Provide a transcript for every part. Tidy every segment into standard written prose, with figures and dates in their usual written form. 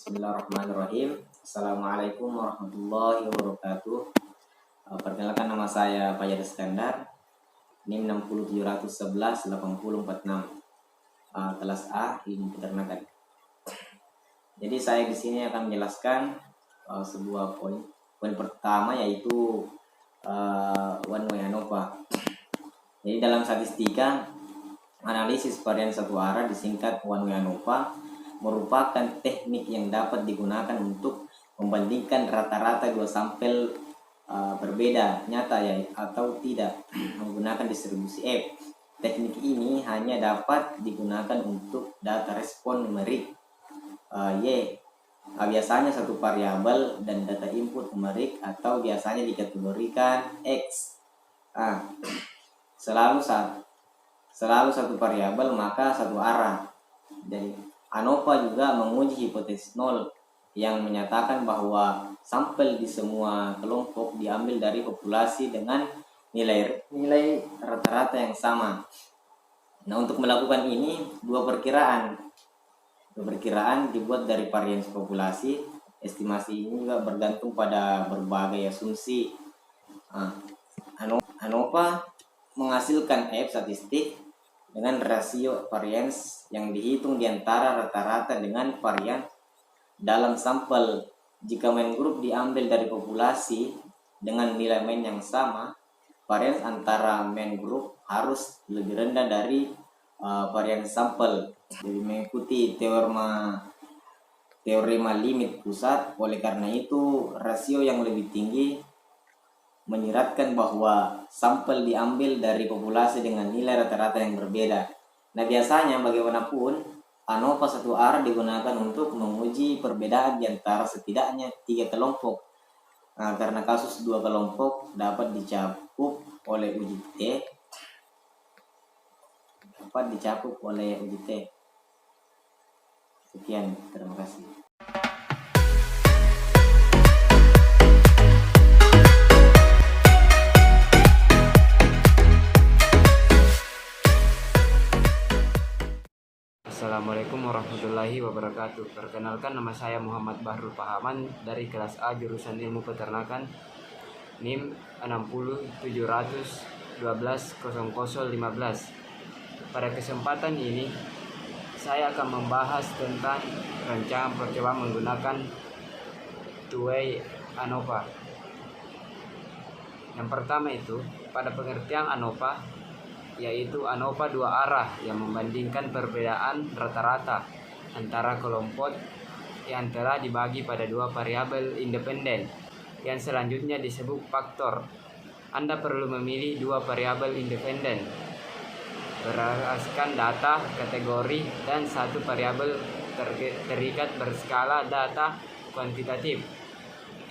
Bismillahirrahmanirrahim. Assalamualaikum warahmatullahi wabarakatuh. Perkenalkan, nama saya Fajar Iskandar, NIM 607118046, kelas A, ilmu peternakan. Jadi saya di sini akan menjelaskan sebuah poin. Poin pertama yaitu one way ANOVA. Jadi dalam statistika, analisis varian satu arah disingkat one way ANOVA merupakan teknik yang dapat digunakan untuk membandingkan rata-rata dua sampel berbeda nyata ya atau tidak menggunakan distribusi F. Teknik ini hanya dapat digunakan untuk data respon numerik Y, biasanya satu variabel, dan data input numerik atau biasanya dikategorikan X. Selalu satu variabel maka satu arah. Jadi ANOVA juga menguji hipotesis nol yang menyatakan bahwa sampel di semua kelompok diambil dari populasi dengan nilai rata-rata yang sama. Nah, untuk melakukan ini dua perkiraan dibuat dari variasi populasi. Estimasi ini juga bergantung pada berbagai asumsi. ANOVA menghasilkan F statistik dengan rasio varians yang dihitung di antara rata-rata dengan varian dalam sampel. Jika main group diambil dari populasi dengan nilai main yang sama, varians antara main group harus lebih rendah dari varian sampel. Jadi mengikuti teorema limit pusat. Oleh karena itu, rasio yang lebih tinggi menyiratkan bahwa sampel diambil dari populasi dengan nilai rata-rata yang berbeda. Nah, biasanya bagaimanapun ANOVA satu arah digunakan untuk menguji perbedaan di antara setidaknya 3 kelompok. Karena kasus 2 kelompok dapat dicakup oleh uji T. Sekian, terima kasih. Assalamualaikum warahmatullahi wabarakatuh. Perkenalkan, nama saya Muhammad Bahrul Pahaman dari kelas A jurusan ilmu peternakan, NIM 60711200015. Pada kesempatan ini saya akan membahas tentang rancangan percobaan menggunakan two-way ANOVA. Yang pertama itu, pada pengertian ANOVA, yaitu ANOVA dua arah yang membandingkan perbedaan rata-rata antara kelompok yang telah dibagi pada dua variabel independen yang selanjutnya disebut faktor. Anda perlu memilih dua variabel independen berdasarkan data kategori dan satu variabel terikat berskala data kuantitatif.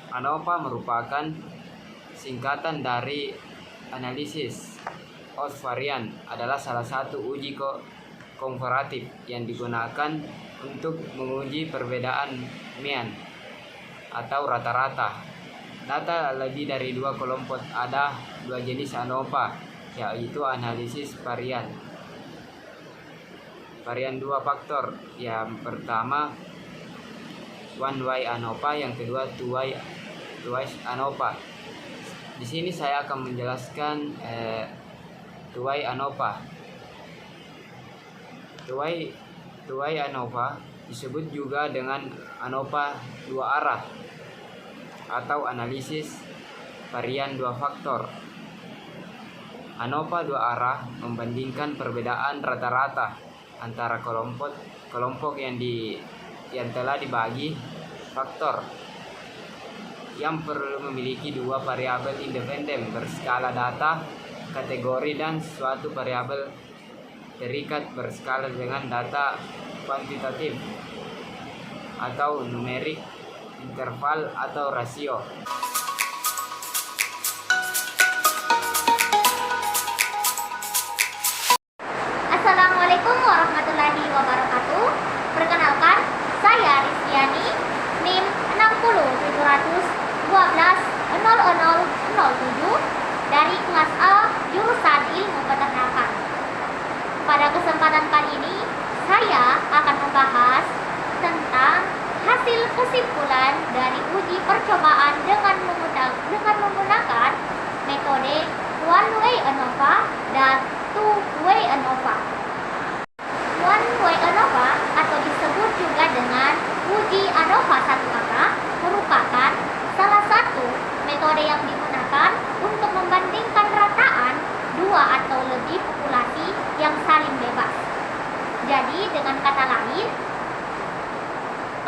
ANOVA merupakan singkatan dari analisis odds varian, adalah salah satu uji komparatif yang digunakan untuk menguji perbedaan mean atau rata-rata. Data lebih dari dua kelompok. Ada dua jenis ANOVA, yaitu analisis varian. Varian dua faktor. Yang pertama one way ANOVA, yang kedua two way ANOVA. Di sini saya akan menjelaskan two-way ANOVA. Two-way ANOVA disebut juga dengan ANOVA dua arah atau analisis varian dua faktor. ANOVA dua arah membandingkan perbedaan rata-rata antara kelompok yang telah dibagi faktor, yang perlu memiliki dua variabel independen berskala data kategori dan suatu variabel terikat berskala dengan data kuantitatif atau numerik, interval atau rasio. Assalamualaikum warahmatullahi wabarakatuh. Perkenalkan, saya Rizkyani, NIM 60711000007 dari kelas A jurusan ilmu peternakan. Pada kesempatan kali ini saya akan membahas tentang hasil kesimpulan dari uji percobaan dengan menggunakan metode one way ANOVA dan two way ANOVA. One way ANOVA atau disebut juga dengan uji ANOVA satu arah merupakan salah satu metode yang digunakan untuk membandingkan rataan dua atau lebih populasi yang saling bebas. Jadi dengan kata lain,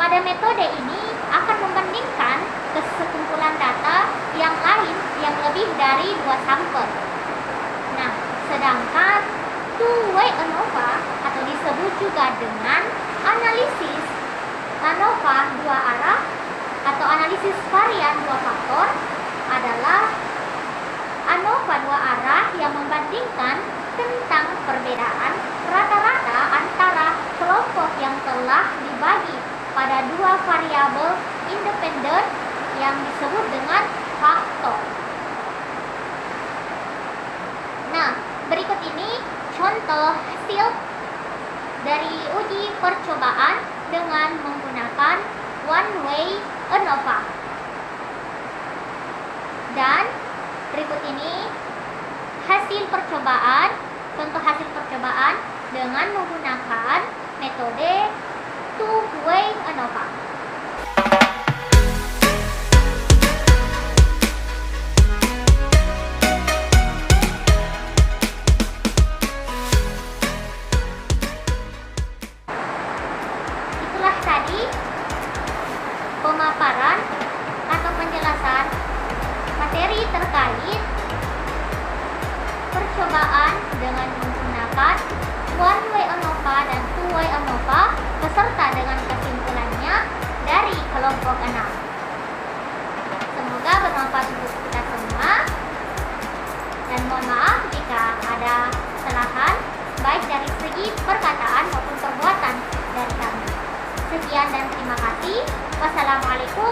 pada metode ini akan membandingkan kesekumpulan data yang lain yang lebih dari dua sampel. Nah, sedangkan two-way ANOVA atau disebut juga dengan analisis ANOVA dua arah atau analisis varian dua faktor adalah ANOVA dua arah yang membandingkan tentang perbedaan rata-rata antara kelompok yang telah dibagi pada dua variabel independen yang disebut dengan faktor. Nah, berikut ini contoh hasil dari uji percobaan dengan menggunakan one way ANOVA. Dan berikut ini contoh hasil percobaan dengan menggunakan metode two-way ANOVA. Itulah tadi pemaparan atau penjelasan materi terkait percobaan dengan menggunakan one way ANOVA dan two way ANOVA beserta dengan kesimpulannya dari kelompok 6. Semoga bermanfaat untuk kita semua, dan mohon maaf jika ada kesalahan baik dari segi perkataan maupun perbuatan dari kami. Sekian dan terima kasih. Wassalamualaikum